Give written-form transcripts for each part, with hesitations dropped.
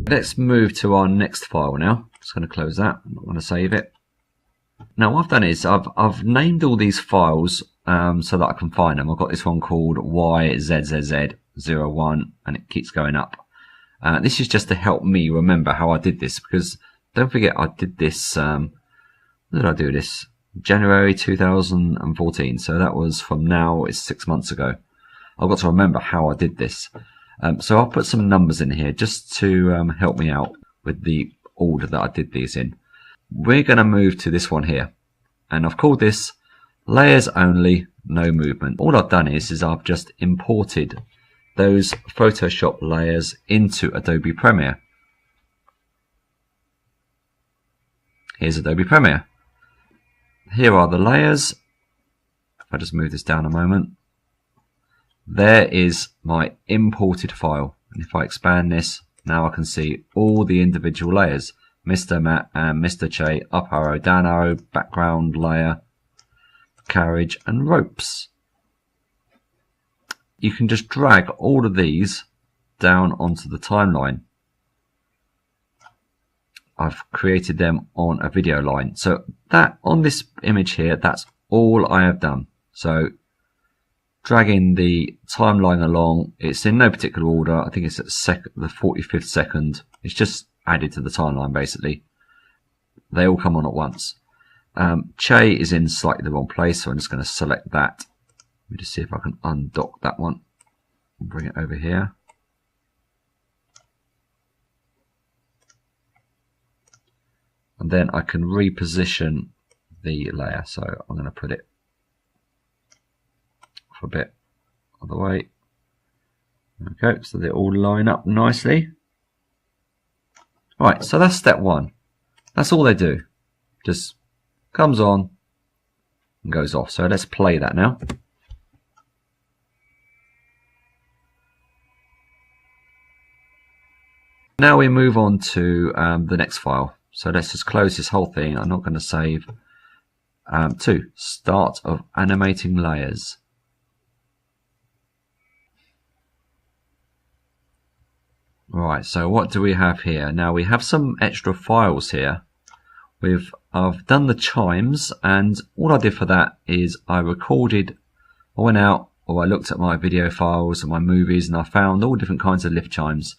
Let's move to our next file now. Just going to close that. I'm not going to save it. Now what I've done is I've named all these files so that I can find them. I've got this one called YZZZ01 and it keeps going up. This is just to help me remember how I did this, because don't forget I did this, when did I do this? January 2014, so that was from now, it's 6 months ago. I've got to remember how I did this. So I'll put some numbers in here just to help me out with the order that I did these in. We're going to move to this one here, and I've called this layers only, no movement. All I've done is I've just imported those Photoshop layers into Adobe Premiere. Here's Adobe Premiere. Here are the layers. If I just move this down a moment, there is my imported file. And if I expand this, now I can see all the individual layers. Mr. Matt and Mr. Chay, up arrow, down arrow, background layer, carriage and ropes. You can just drag all of these down onto the timeline. I've created them on a video line. So that on this image here, that's all I have done. So dragging the timeline along, it's in no particular order. I think it's at the 45th second. It's just added to the timeline basically. They all come on at once. Chay is in slightly the wrong place, so I'm just going to select that. Let me just see if I can undock that one and bring it over here. And then I can reposition the layer. So I'm going to put it for a bit of the way. Okay, so they all line up nicely. Right, so that's step one. That's all they do. Just comes on and goes off. So let's play that now. Now we move on to the next file. So let's just close this whole thing. I'm not going to save. To start of animating layers. Right, so what do we have here? Now we have some extra files here. I've done the chimes, and all I did for that is I went out, or I looked at my video files and my movies, and I found all different kinds of lift chimes.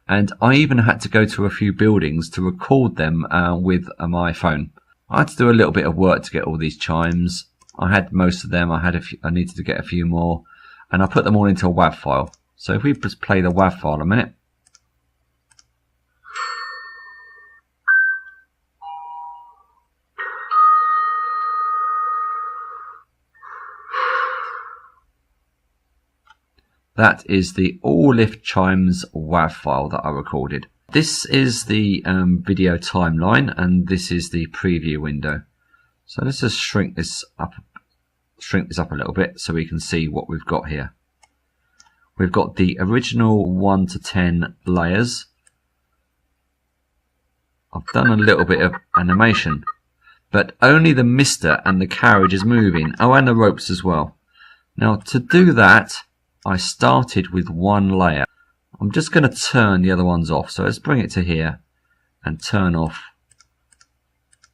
And I even had to go to a few buildings to record them with my phone. I had to do a little bit of work to get all these chimes. I had most of them. I needed to get a few more, and I put them all into a WAV file. So if we just play the WAV file a minute. That is the All Lift Chimes WAV file that I recorded. This is the video timeline, and this is the preview window. So let's just shrink this up a little bit so we can see what we've got here. We've got the original 1 to 10 layers. I've done a little bit of animation, but only the mister and the carriage is moving. Oh, and the ropes as well. Now to do that, I started with one layer. I'm just going to turn the other ones off. So let's bring it to here and turn off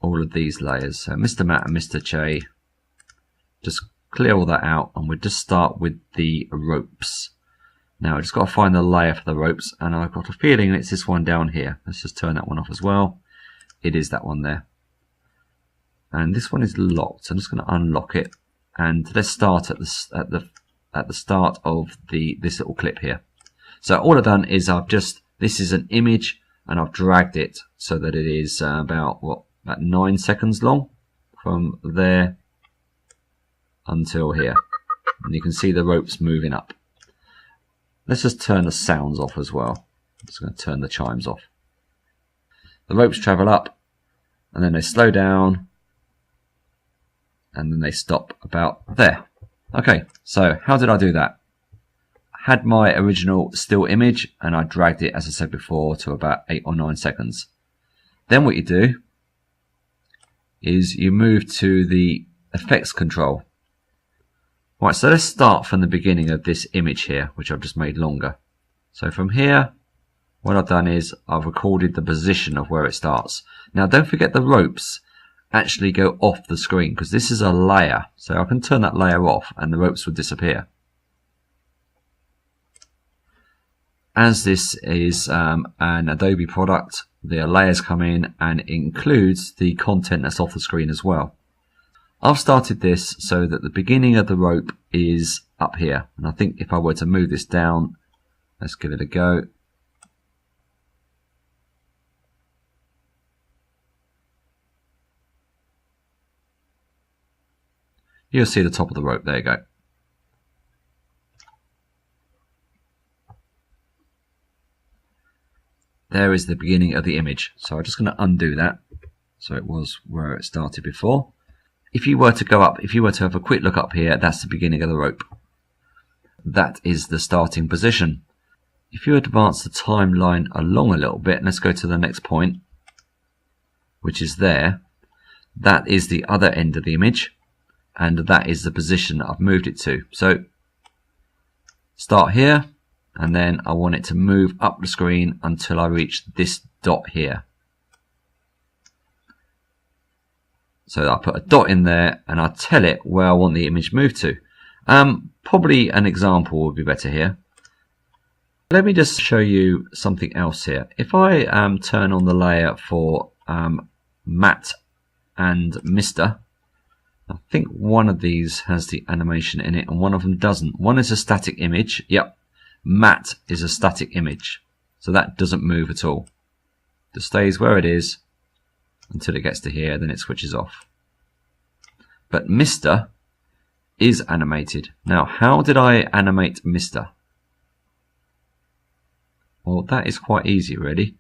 all of these layers. So Mr. Matt and Mr. Chay, just clear all that out, and we'll just start with the ropes. Now I just got to find the layer for the ropes, and I've got a feeling it's this one down here. Let's just turn that one off as well. It is that one there. And this one is locked. So I'm just going to unlock it, and let's start at the start of this little clip here. So all I've done is this is an image, and I've dragged it so that it is about 9 seconds long from there until here, and you can see the ropes moving up. Let's just turn the sounds off as well. I'm just going to turn the chimes off. The ropes travel up, and then they slow down, and then they stop about there. Okay, so how did I do that? I had my original still image, and I dragged it, as I said before, to about 8 or 9 seconds. Then what you do is you move to the effects control. Right, so let's start from the beginning of this image here, which I've just made longer. So from here, what I've done is I've recorded the position of where it starts. Now don't forget the ropes actually go off the screen because this is a layer, so I can turn that layer off and the ropes will disappear. As this is an Adobe product, the layers come in and it includes the content that's off the screen as well. I've started this so that the beginning of the rope is up here, and I think if I were to move this down, let's give it a go. You'll see the top of the rope. There you go. There is the beginning of the image. So I'm just going to undo that. So it was where it started before. If you were to go up, if you were to have a quick look up here, that's the beginning of the rope. That is the starting position. If you advance the timeline along a little bit, let's go to the next point, which is there. That is the other end of the image. And that is the position that I've moved it to. So start here, and then I want it to move up the screen until I reach this dot here. So I put a dot in there and I tell it where I want the image moved to. Probably an example would be better here. Let me just show you something else here. If I turn on the layer for matte and Mr., I think one of these has the animation in it and one of them doesn't. One is a static image. Yep, matte is a static image. So that doesn't move at all. It stays where it is until it gets to here, then it switches off. But Mr. is animated. Now, how did I animate Mr.? Well, that is quite easy, really.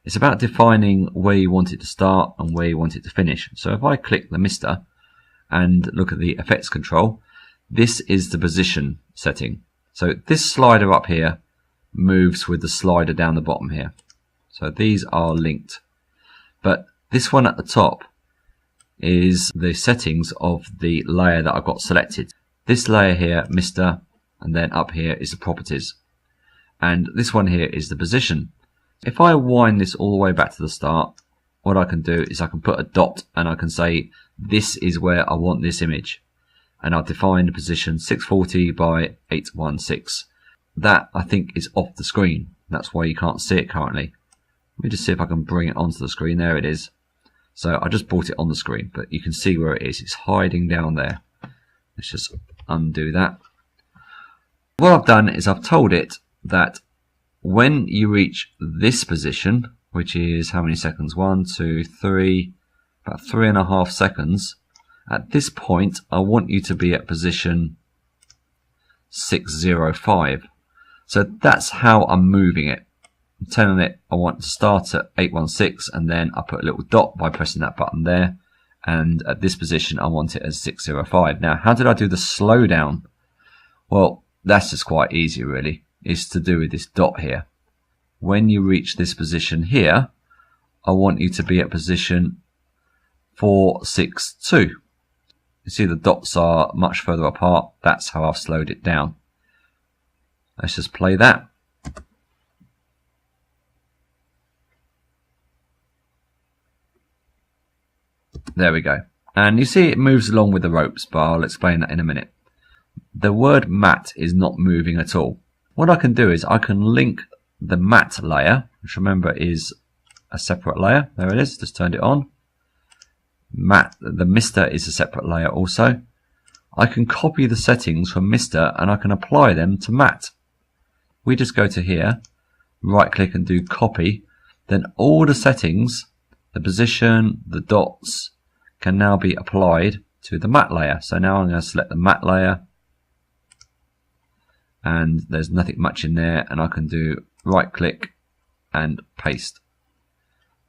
It's about defining where you want it to start and where you want it to finish. So if I click the Mr. and look at the effects control, this is the position setting. So this slider up here moves with the slider down the bottom here. So these are linked. But this one at the top is the settings of the layer that I've got selected. This layer here, Mr., and then up here is the properties. And this one here is the position. If I wind this all the way back to the start, what I can do is I can put a dot and I can say this is where I want this image. And I'll define the position 640 by 816. That I think is off the screen. That's why you can't see it currently. Let me just see if I can bring it onto the screen. There it is. So I just brought it on the screen, but you can see where it is. It's hiding down there. Let's just undo that. What I've done is I've told it that when you reach this position, which is how many seconds? 1, 2, 3, about 3.5 seconds. At this point, I want you to be at position 605. So that's how I'm moving it. I'm telling it I want to start at 816 and then I put a little dot by pressing that button there, and at this position I want it as 605. Now how did I do the slowdown? Well, that's just quite easy really. It's to do with this dot here. When you reach this position here, I want you to be at position 462. You see the dots are much further apart. That's how I've slowed it down. Let's just play that. There we go. And you see it moves along with the ropes, but I'll explain that in a minute. The word matte is not moving at all. What I can do is I can link the matte layer, which remember is a separate layer. There it is, just turned it on. Matte, the Mr. is a separate layer also. I can copy the settings from Mr. and I can apply them to matte. We just go to here, right click and do copy. Then all the settings, the position, the dots, can now be applied to the matte layer. So now I'm going to select the matte layer, and there's nothing much in there, and I can do right click and paste.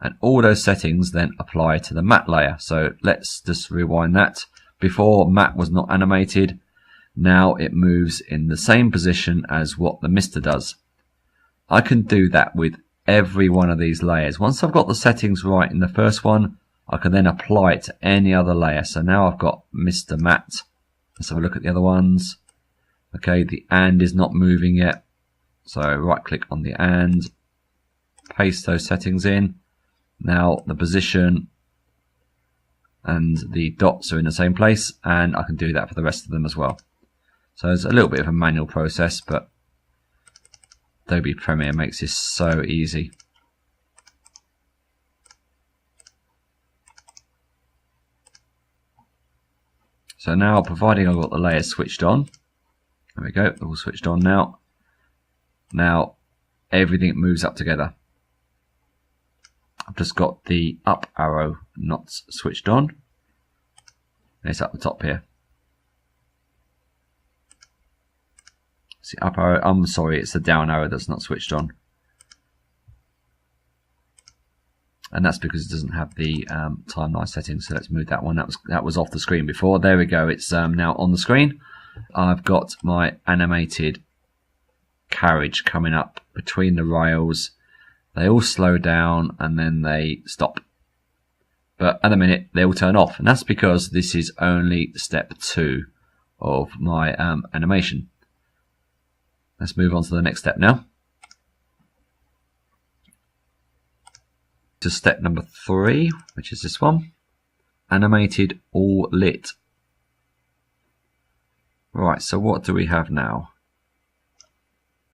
And all those settings then apply to the matte layer. So let's just rewind that. Before, matte was not animated. Now it moves in the same position as what the Mr. does. I can do that with every one of these layers. Once I've got the settings right in the first one, I can then apply it to any other layer. So now I've got Mr. Matte. Let's have a look at the other ones. Okay, the and is not moving yet. So right click on the and paste those settings in. Now the position and the dots are in the same place, and I can do that for the rest of them as well. So it's a little bit of a manual process, but Adobe Premiere makes this so easy. So now, providing I've got the layers switched on, there we go, they're all switched on now. Now everything moves up together. I've just got the up arrow not switched on. And it's up the top here. See, up arrow, I'm sorry, it's the down arrow that's not switched on. And that's because it doesn't have the timeline settings. So let's move that one. That was off the screen before. There we go. It's now on the screen. I've got my animated carriage coming up between the rails. They all slow down and then they stop. But at the minute they all turn off, and that's because this is only step 2 of my animation. Let's move on to the next step now. To step number 3, which is this one, animated all lit. Right, so what do we have now?